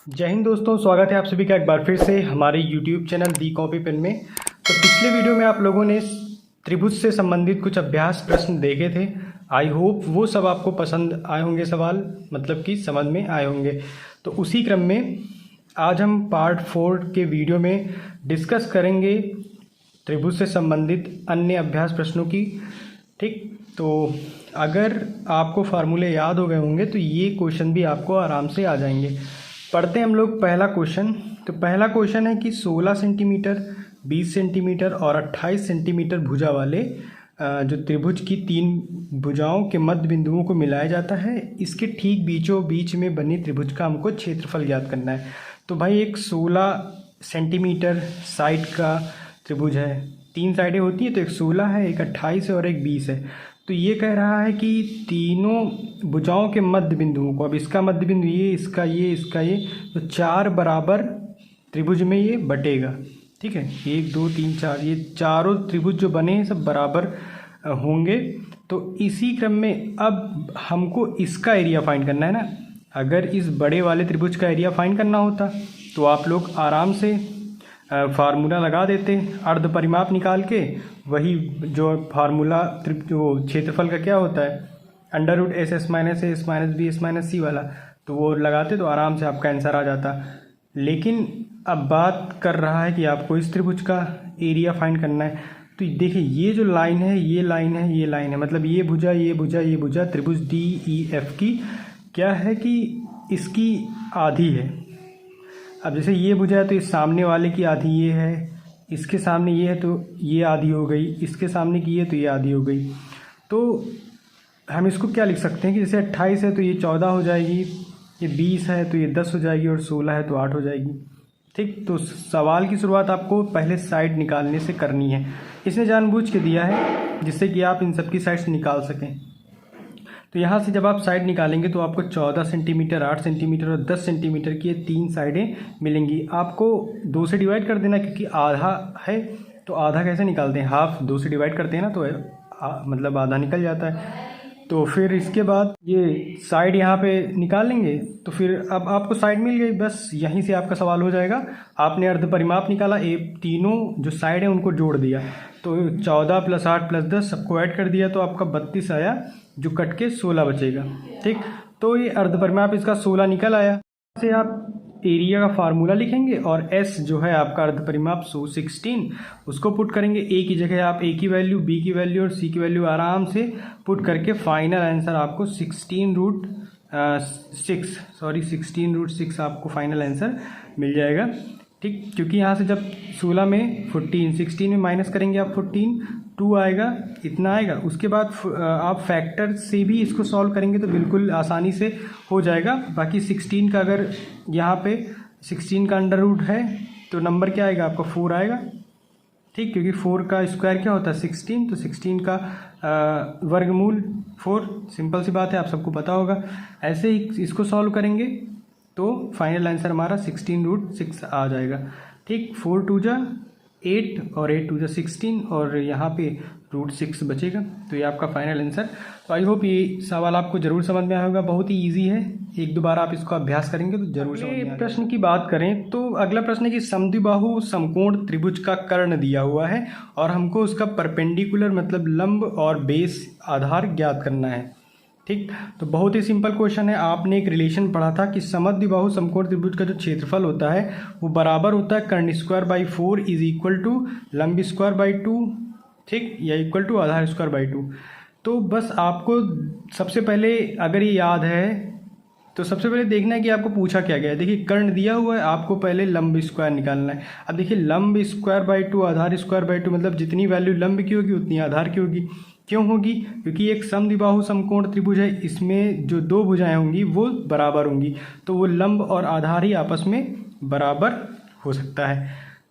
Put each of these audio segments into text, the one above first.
जय हिंद दोस्तों, स्वागत है आप सभी का एक बार फिर से हमारे YouTube चैनल दी कॉपी पेन में। तो पिछले वीडियो में आप लोगों ने त्रिभुज से संबंधित कुछ अभ्यास प्रश्न देखे थे। आई होप वो सब आपको पसंद आए होंगे, सवाल मतलब कि समझ में आए होंगे। तो उसी क्रम में आज हम पार्ट 4 के वीडियो में डिस्कस करेंगे त्रिभुज से संबंधित अन्य अभ्यास प्रश्नों की। ठीक, तो अगर आपको फार्मूले याद हो गए होंगे तो ये क्वेश्चन भी आपको आराम से आ जाएंगे। पढ़ते हैं हम लोग पहला क्वेश्चन। तो पहला क्वेश्चन है कि 16 सेंटीमीटर, 20 सेंटीमीटर और 28 सेंटीमीटर भुजा वाले जो त्रिभुज की 3 भुजाओं के मध्य बिंदुओं को मिलाया जाता है, इसके ठीक बीचों बीच में बनी त्रिभुज का हमको क्षेत्रफल ज्ञात करना है। तो भाई एक 16 सेंटीमीटर साइड का त्रिभुज है, 3 साइडें होती हैं, तो एक 16 है, एक 28 है और एक 20 है। तो ये कह रहा है कि तीनों भुजाओं के मध्य बिंदुओं को, अब इसका मध्य बिंदु ये, इसका ये, इसका ये, तो 4 बराबर त्रिभुज में ये बटेगा। ठीक है, 1 2 3 4, ये चारों त्रिभुज जो बने हैं सब बराबर होंगे। तो इसी क्रम में अब हमको इसका एरिया फाइंड करना है ना। अगर इस बड़े वाले त्रिभुज का एरिया फाइंड करना होता तो आप लोग आराम से फार्मूला लगा देते, अर्ध परिमाप निकाल के। वही जो फार्मूला जो क्षेत्रफल का क्या होता है, under root S S minus A S minus B S minus C वाला, तो वो लगाते तो आराम से आपका आंसर आ जाता। लेकिन अब बात कर रहा है कि आपको इस त्रिभुज का एरिया फाइंड करना है। तो देखिए ये जो लाइन है, ये लाइन है, ये लाइन है, मतलब ये भुजा, ये भुजा, ये भुजा त्रिभुज डी ई एफ की क्या है कि इसकी आधी है। अब जैसे ये भुजा है तो इस सामने वाले की आधी ये है, इसके सामने ये है तो ये आधी हो गई, इसके सामने की ये तो ये आधी हो गई। तो हम इसको क्या लिख सकते हैं कि जैसे 28 है तो ये 14 हो जाएगी, ये 20 है तो ये 10 हो जाएगी और 16 है तो 8 हो जाएगी। ठीक, तो सवाल की शुरुआत आपको पहले साइड निकालने से करनी है। इसने जानबूझ के दिया है जिससे कि आप इन सब की साइड से निकाल सकें। तो यहाँ से जब आप साइड निकालेंगे तो आपको 14 सेंटीमीटर, 8 सेंटीमीटर और 10 सेंटीमीटर की 3 साइडें मिलेंगी। आपको 2 से डिवाइड कर देना, क्योंकि आधा है तो आधा कैसे निकालते हैं, हाफ 2 से डिवाइड करते हैं ना, तो मतलब आधा निकल जाता है। तो फिर इसके बाद ये साइड यहाँ पे निकाल लेंगे। तो फिर अब आपको साइड मिल गई, बस यहीं से आपका सवाल हो जाएगा। आपने अर्ध परिमाप निकाला, तीनों जो साइड है उनको जोड़ दिया, तो 14 + 8 + 10 सबको ऐड कर दिया, तो आपका 32 आया, जो कट के 16 बचेगा। ठीक, तो ये अर्ध परिमाप इसका 16 निकल आया। से आप एरिया का फार्मूला लिखेंगे और S जो है आपका अर्ध परिमाप 16, उसको पुट करेंगे। A की जगह आप A की वैल्यू, B की वैल्यू और C की वैल्यू आराम से पुट करके फाइनल आंसर आपको 16√6 आपको फाइनल आंसर मिल जाएगा। ठीक, क्योंकि यहाँ से जब 16 में 14, 16 में माइनस करेंगे आप 14, 2 आएगा, इतना आएगा। उसके बाद आप फैक्टर से भी इसको सॉल्व करेंगे तो बिल्कुल आसानी से हो जाएगा। बाकी 16 का अगर यहाँ पे 16 का अंडर रूट है तो नंबर क्या आएगा आपका, 4 आएगा। ठीक, क्योंकि 4 का स्क्वायर क्या होता है 16, तो 16 का वर्गमूल 4, सिंपल सी बात है, आप सबको पता होगा। ऐसे ही इसको सॉल्व करेंगे तो फाइनल आंसर हमारा 16√6 आ जाएगा। ठीक, 4 2 जा 8 और 8 2 जा 16 और यहाँ पे √6 बचेगा, तो ये आपका फाइनल आंसर। तो आई होप ये सवाल आपको जरूर समझ में आया होगा, बहुत ही इजी है, एक दो बार आप इसको अभ्यास करेंगे तो जरूर समझ में आएगा। प्रश्न की बात करें तो अगला प्रश्न है कि समद्विबाहु समकोण त्रिभुज का कर्ण दिया हुआ है और हमको उसका परपेंडिकुलर मतलब लंब और बेस आधार ज्ञात करना है। ठीक, तो बहुत ही सिंपल क्वेश्चन है। आपने एक रिलेशन पढ़ा था कि समद्विबाहु समकोण त्रिभुज का जो क्षेत्रफल होता है वो बराबर होता है कर्ण² 4 = लंब² 2, ठीक, या इक्वल टू आधार² 2। तो बस आपको सबसे पहले अगर ये याद है तो सबसे पहले देखना है कि आपको पूछा क्या गया है। देखिए कर्ण दिया हुआ है, आपको पहले लंब स्क्वायर निकालना है। अब देखिए लंब² 2 आधार² 2 मतलब जितनी वैल्यू लंब की होगी उतनी आधार की होगी। क्यों होगी, क्योंकि एक समद्विबाहु समकोण त्रिभुज है, इसमें जो 2 भुजाएं होंगी वो बराबर होंगी, तो वो लंब और आधार ही आपस में बराबर हो सकता है।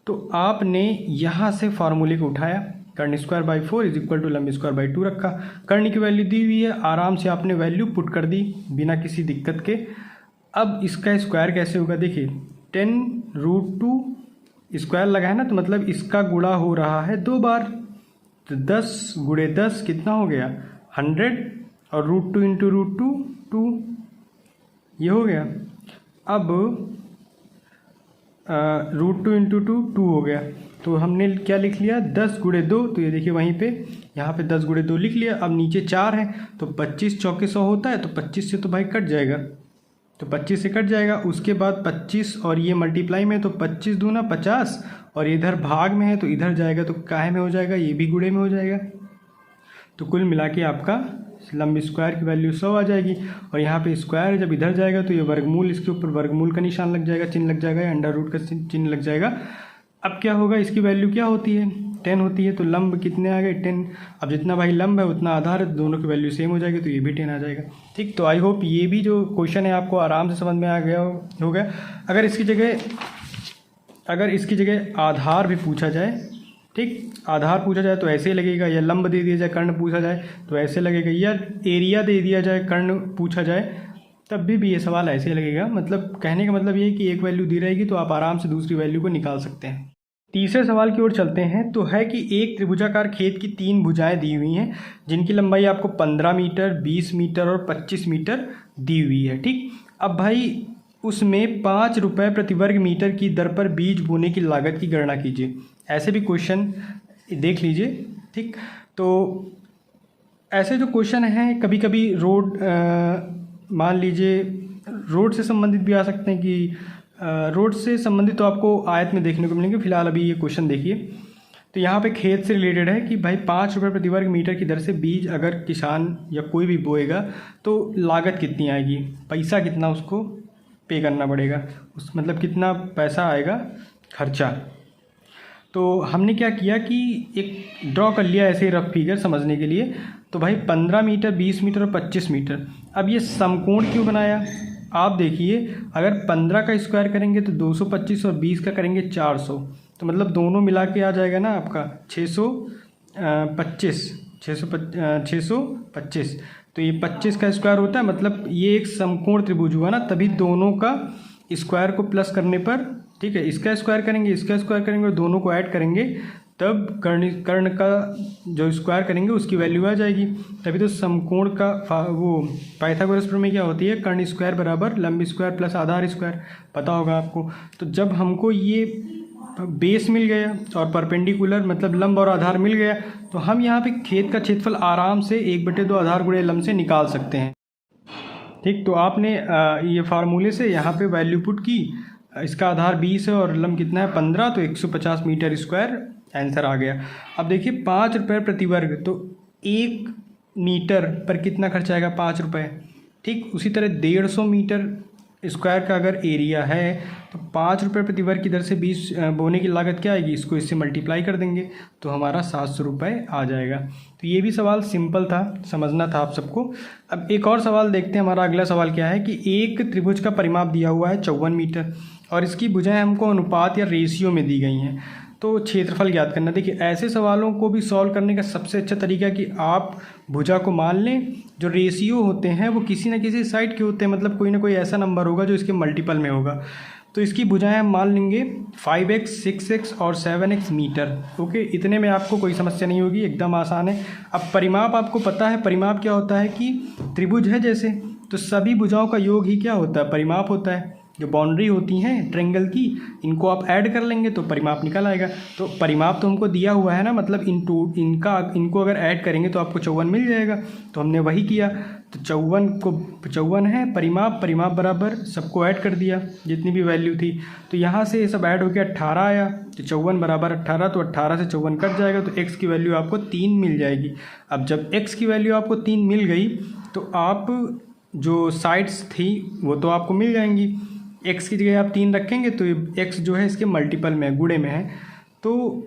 तो आपने यहाँ से फार्मूले को उठाया, कर्ण² 4 = लंब² 2 रखा, कर्ण की वैल्यू दी हुई है, आराम से आपने वैल्यू पुट कर दी बिना किसी दिक्कत के। अब इसका स्क्वायर कैसे होगा, देखिए 10√2 स्क्वायर लगा है ना, तो मतलब इसका गुणा हो रहा है 2 बार, तो 10 × 10 कितना हो गया 100 और √2 × √2 2, ये हो गया। अब √2 इंटू 2 हो गया। तो हमने क्या लिख लिया 10 गुणे 2, तो ये देखिए वहीं पे यहाँ पे 10 गुणे 2 लिख लिया। अब नीचे 4 है तो 25 चौके 100 होता है, तो 25 से तो भाई कट जाएगा, तो 25 से कट जाएगा। उसके बाद 25 और ये मल्टीप्लाई में, तो 25 दूना 50, और इधर भाग में है तो इधर जाएगा तो काहे में हो जाएगा, ये भी गुणे में हो जाएगा। तो कुल मिला के आपका लंब स्क्वायर की वैल्यू 100 आ जाएगी। और यहाँ पे स्क्वायर है, जब इधर जाएगा तो ये वर्गमूल, इसके ऊपर वर्गमूल का निशान लग जाएगा, चिन्ह लग जाएगा, अंडर रूट का चिन्ह लग जाएगा। अब क्या होगा, इसकी वैल्यू क्या होती है 10 होती है, तो लंब कितने आ गए 10। अब जितना भाई लंब है उतना आधार है, दोनों की वैल्यू सेम हो जाएगी, तो ये भी 10 आ जाएगा। ठीक, तो आई होप ये भी जो क्वेश्चन है आपको आराम से समझ में आ गया होगा। अगर इसकी जगह आधार भी पूछा जाए, ठीक, आधार पूछा जाए तो ऐसे लगेगा, या लंब दे दिया जाए कर्ण पूछा जाए तो ऐसे लगेगा, या एरिया दे दिया जाए कर्ण पूछा जाए तब भी ये सवाल ऐसे लगेगा। मतलब कहने का मतलब ये है कि एक वैल्यू दी रहेगी तो आप आराम से दूसरी वैल्यू को निकाल सकते हैं। तीसरे सवाल की ओर चलते हैं। तो है कि एक त्रिभुजाकार खेत की 3 भुजाएं दी हुई हैं जिनकी लंबाई आपको 15 मीटर, 20 मीटर और 25 मीटर दी हुई है। ठीक, अब भाई उसमें 5 रुपये प्रति वर्ग मीटर की दर पर बीज बोने की लागत की गणना कीजिए। ऐसे भी क्वेश्चन देख लीजिए। ठीक, तो ऐसे जो क्वेश्चन हैं कभी कभी मान लीजिए रोड से संबंधित भी आ सकते हैं कि रोड से संबंधित तो आपको आयत में देखने को मिलेंगे। फिलहाल अभी ये क्वेश्चन देखिए, तो यहाँ पे खेत से रिलेटेड है कि भाई 5 रुपये प्रति वर्ग मीटर की दर से बीज अगर किसान या कोई भी बोएगा तो लागत कितनी आएगी, पैसा कितना उसको पे करना पड़ेगा, उस मतलब कितना पैसा आएगा खर्चा। तो हमने क्या किया कि एक ड्रॉ कर लिया ऐसे रफ फिगर समझने के लिए। तो भाई 15 मीटर, 20 मीटर और 25 मीटर। अब ये समकोण क्यों बनाया, आप देखिए अगर 15 का स्क्वायर करेंगे तो 225 और 20 का करेंगे 400, तो मतलब दोनों मिला के आ जाएगा ना आपका 625। तो ये 25 का स्क्वायर होता है, मतलब ये एक समकोण त्रिभुज हुआ ना, तभी दोनों का स्क्वायर को प्लस करने पर, ठीक है, इसका स्क्वायर करेंगे, इसका स्क्वायर करेंगे और दोनों को ऐड करेंगे तब कर्ण का जो स्क्वायर करेंगे उसकी वैल्यू आ जाएगी। तभी तो समकोण का वो पाइथागोरस प्रमेय क्या होती है, कर्ण स्क्वायर बराबर लंब स्क्वायर प्लस आधार स्क्वायर, पता होगा आपको। तो जब हमको ये बेस मिल गया और परपेंडिकुलर मतलब लंब और आधार मिल गया, तो हम यहाँ पे खेत का क्षेत्रफल आराम से 1/2 आधार गुणे लंब से निकाल सकते हैं। ठीक, तो आपने ये फार्मूले से यहाँ पे वैल्यू पुट की, इसका आधार 20 है और लंब कितना है 15, तो 150 मीटर स्क्वायर आंसर आ गया। अब देखिए 5 रुपये प्रति वर्ग, तो 1 मीटर पर कितना खर्च आएगा 5 रुपये। ठीक, उसी तरह 150 मीटर स्क्वायर का अगर एरिया है तो 5 रुपये प्रति वर्ग की दर से 20 बोने की लागत क्या आएगी, इसको इससे मल्टीप्लाई कर देंगे तो हमारा 700 रुपये आ जाएगा। तो ये भी सवाल सिंपल था, समझना था आप सबको। अब एक और सवाल देखते हैं। हमारा अगला सवाल क्या है कि एक त्रिभुज का परिमाप दिया हुआ है 54 मीटर और इसकी भुजाएं हमको अनुपात या रेशियो में दी गई हैं, तो क्षेत्रफल ज्ञात करना। देखिए ऐसे सवालों को भी सॉल्व करने का सबसे अच्छा तरीका कि आप भुजा को मान लें, जो रेशियो होते हैं वो किसी न किसी साइड के होते हैं, मतलब कोई ना कोई ऐसा नंबर होगा जो इसके मल्टीपल में होगा। तो इसकी भुजाएं हम मान लेंगे 5x, 6x और 7x मीटर। ओके, इतने में आपको कोई समस्या नहीं होगी, एकदम आसान है। अब परिमाप आपको पता है, परिमाप क्या होता है कि त्रिभुज है जैसे, तो सभी भुजाओं का योग ही क्या होता है, परिमाप होता है। जो बाउंड्री होती हैं ट्रायंगल की, इनको आप ऐड कर लेंगे तो परिमाप निकल आएगा। तो परिमाप तो हमको दिया हुआ है ना, मतलब इनको अगर ऐड करेंगे तो आपको 54 मिल जाएगा, तो हमने वही किया। तो 54 है परिमाप बराबर सबको ऐड कर दिया जितनी भी वैल्यू थी, तो यहाँ से ये सब ऐड हो गया 18 आया, तो 54 बराबर 18, तो 18 से 54 कट जाएगा तो x की वैल्यू आपको 3 मिल जाएगी। अब जब x की वैल्यू आपको 3 मिल गई तो आप जो साइड्स थी वो तो आपको मिल जाएंगी। x की जगह आप 3 रखेंगे तो x जो है इसके मल्टीपल में, गुणे में है, तो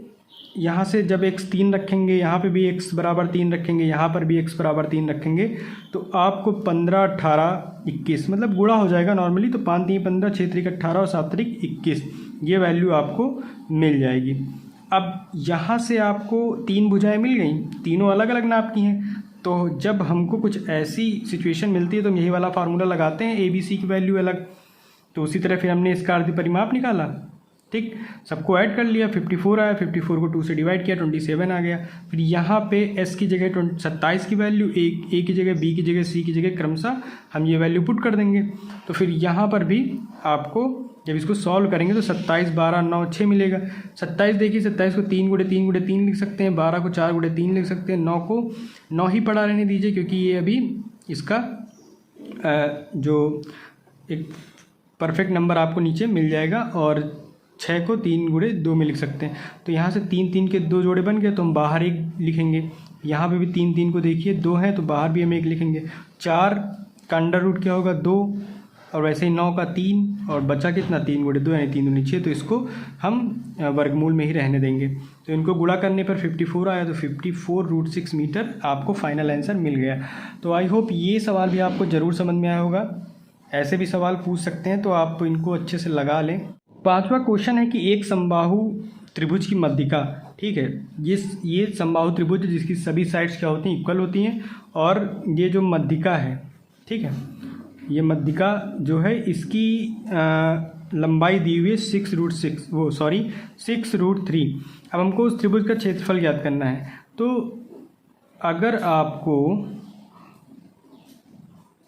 यहाँ से जब x 3 रखेंगे, यहाँ पे भी x बराबर 3 रखेंगे, यहाँ पर भी x बराबर 3 रखेंगे, तो आपको 15, 18, 21 मतलब गुणा हो जाएगा नॉर्मली। तो 5 3 15, 6 3 18 और 7 3 21, ये वैल्यू आपको मिल जाएगी। अब यहाँ से आपको 3 भुजाएं मिल गई, तीनों अलग अलग नाप की हैं। तो जब हमको कुछ ऐसी सिचुएशन मिलती है तो हम यही वाला फार्मूला लगाते हैं, ABC की वैल्यू अलग। तो उसी तरह फिर हमने इसका अर्ध परिमाप निकाला, ठीक, सबको ऐड कर लिया, 54 आया, 54 को 2 से डिवाइड किया, 27 आ गया। फिर यहाँ पे s की जगह 27 की वैल्यू, a की जगह, b की जगह, c की जगह क्रमशः हम ये वैल्यू पुट कर देंगे। तो फिर यहाँ पर भी आपको जब इसको सॉल्व करेंगे तो 27, 12, 9, 6 मिलेगा। 27 देखिए, 27 को 3 गुणे 3 गुणे 3 लिख सकते हैं, 12 को 4 गुणे 3 लिख सकते हैं, 9 को 9 ही पड़ा रहने दीजिए क्योंकि ये अभी इसका जो एक परफेक्ट नंबर आपको नीचे मिल जाएगा। और 6 को 3 गुणे 2 में लिख सकते हैं। तो यहाँ से 3 3 के 2 जोड़े बन गए, तो हम बाहर 1 लिखेंगे। यहाँ पे भी 3 3 को देखिए 2 है तो बाहर भी हम 1 लिखेंगे। 4 का अंडर रूट क्या होगा 2, और वैसे ही 9 का 3, और बचा कितना 3 गुणे 2 यानी 3 दूनी 6, तो इसको हम वर्गमूल में ही रहने देंगे। तो इनको गुणा करने पर 54 आया, तो 54√6 मीटर आपको फाइनल आंसर मिल गया। तो आई होप ये सवाल भी आपको ज़रूर समझ में आया होगा। ऐसे भी सवाल पूछ सकते हैं तो आप इनको अच्छे से लगा लें। 5वां क्वेश्चन है कि एक समबाहु त्रिभुज की मध्यिका, ठीक है, ये समबाहु त्रिभुज जिसकी सभी साइड्स क्या होती हैं, इक्वल होती हैं, और ये जो मध्यिका है, ठीक है, ये मध्यिका जो है इसकी लंबाई दी हुई है 6√3। अब हमको उस त्रिभुज का क्षेत्रफल ज्ञात करना है। तो अगर आपको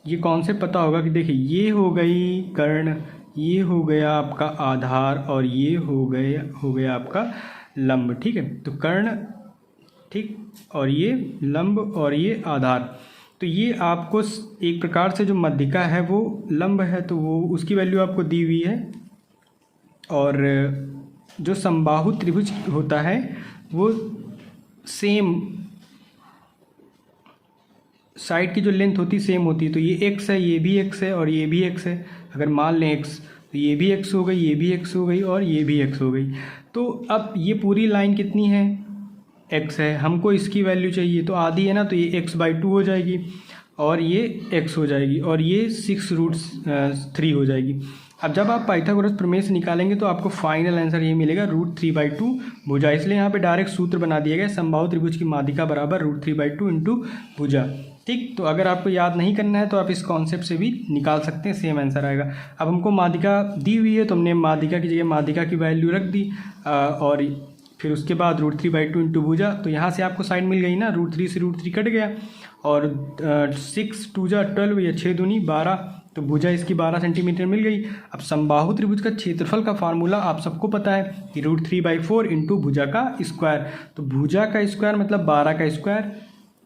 ये कॉन्सेप्ट पता होगा कि देखिए ये हो गई कर्ण, ये हो गया आपका आधार, और ये हो गया आपका लंब, ठीक है। तो कर्ण, ठीक, और ये लंब और ये आधार। तो ये आपको एक प्रकार से जो मध्यिका है वो लंब है, तो वो उसकी वैल्यू आपको दी हुई है। और जो समबाहु त्रिभुज होता है वो सेम साइड की जो लेंथ होती है सेम होती है। तो ये x है, ये भी x है, और ये भी x है। अगर मान लें x, तो ये भी x हो गई, ये भी x हो गई, और ये भी x हो गई। तो अब ये पूरी लाइन कितनी है, x है, हमको इसकी वैल्यू चाहिए, तो आधी है ना, तो ये x/2 हो जाएगी, और ये x हो जाएगी, और ये 6√3 हो जाएगी। अब जब आप पाइथागोरस प्रमेय से निकालेंगे तो आपको फाइनल आंसर ये मिलेगा √3/2 भुजा। इसलिए यहाँ पे डायरेक्ट सूत्र बना दिया गया, समबाहु त्रिभुज की माध्यिका बराबर √3/2 इंटू भुजा। ठीक, तो अगर आपको याद नहीं करना है तो आप इस कॉन्सेप्ट से भी निकाल सकते हैं, सेम आंसर आएगा। अब हमको माध्यिका दी हुई है तो हमने माध्यिका की जगह माध्यिका की वैल्यू रख दी, और फिर उसके बाद √3/2 इंटू भुजा। तो यहाँ से आपको साइन मिल गई ना, √3 से √3 कट गया, और 6 2 जा 12 या 6 दूनी 12, तो भुजा इसकी 12 सेंटीमीटर मिल गई। अब समबाहु त्रिभुज का क्षेत्रफल का फार्मूला आप सबको पता है कि √3/4 इंटू भुजा का स्क्वायर। तो भुजा का स्क्वायर मतलब 12 का स्क्वायर,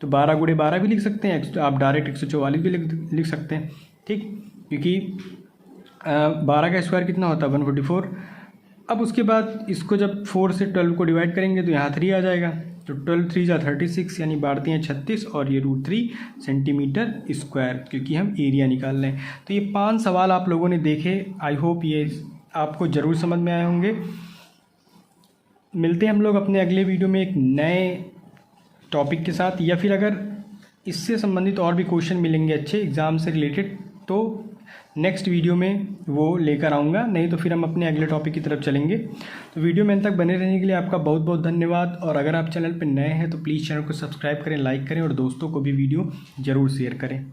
तो 12 गुणे 12 भी लिख सकते हैं, आप डायरेक्ट 144 भी लिख सकते हैं, ठीक, क्योंकि 12 का स्क्वायर कितना होता है 144। अब उसके बाद इसको जब 4 से 12 को डिवाइड करेंगे तो यहाँ 3 आ जाएगा, तो 12 3 जा 36, यानी 12 36, और ये √3 सेंटीमीटर स्क्वायर, क्योंकि हम एरिया निकाल रहे हैं। तो ये 5 सवाल आप लोगों ने देखे, आई होप ये आपको ज़रूर समझ में आए होंगे। मिलते हैं हम लोग अपने अगले वीडियो में एक नए टॉपिक के साथ, या फिर अगर इससे संबंधित और भी क्वेश्चन मिलेंगे अच्छे एग्ज़ाम से रिलेटेड तो नेक्स्ट वीडियो में वो लेकर आऊँगा, नहीं तो फिर हम अपने अगले टॉपिक की तरफ चलेंगे। तो वीडियो में अंत तक बने रहने के लिए आपका बहुत बहुत धन्यवाद। और अगर आप चैनल पर नए हैं तो प्लीज़ चैनल को सब्सक्राइब करें, लाइक करें, और दोस्तों को भी वीडियो ज़रूर शेयर करें।